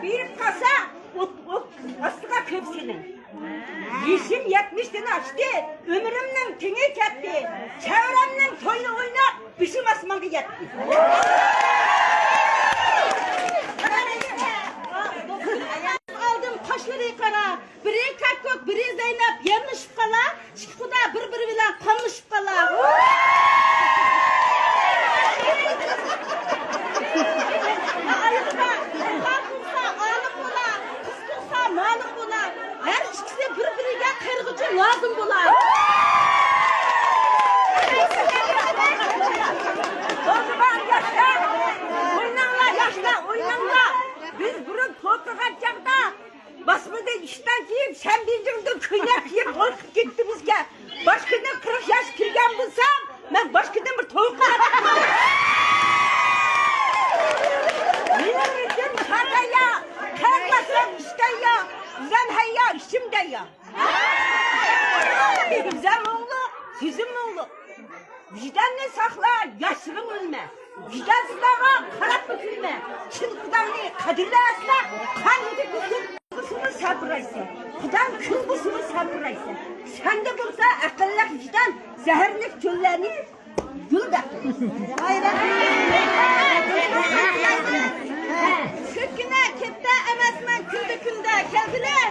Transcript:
bir kasa astığa köpsünün. Yaşım 70'den açtı, ömrümün tüngü ketti, çevremden toyunu oynap, bizim asmanı yetti. Aldım kaşları kara, biri Kakkok, biri Zeynep, yanlışıp kala, çıkıda bir bilen kanlışıp kala. Malum bular. Her ikisi birbiriyle kırgıcı lazım bular. O zaman yaşa. Oynanla. Biz bunu toprakacakta basmada işten giyip sen bildirdin kıynak yiyip tolkuk gitti bizge. Başkadan 40 yaş kirgen bulsam ben başkadan bir tolkuk yaptım. Benim için karaya, karmasam işte ya. Sen hayya işimde ya. Güzel oğlu, sizin oğlu. Vicdanını sakla, yaşlılığın ölme. Vicdansızlığa karat bükülme. Çılgıdanlı kadirli asla, kan ödü kusunu sabraysa. Kudan kıl kusunu sabraysa. Sende bulsa akıllı vicdan, zehirlik çöllerini yıl da. Şu güne kepte emesmen küldü künde keldiler.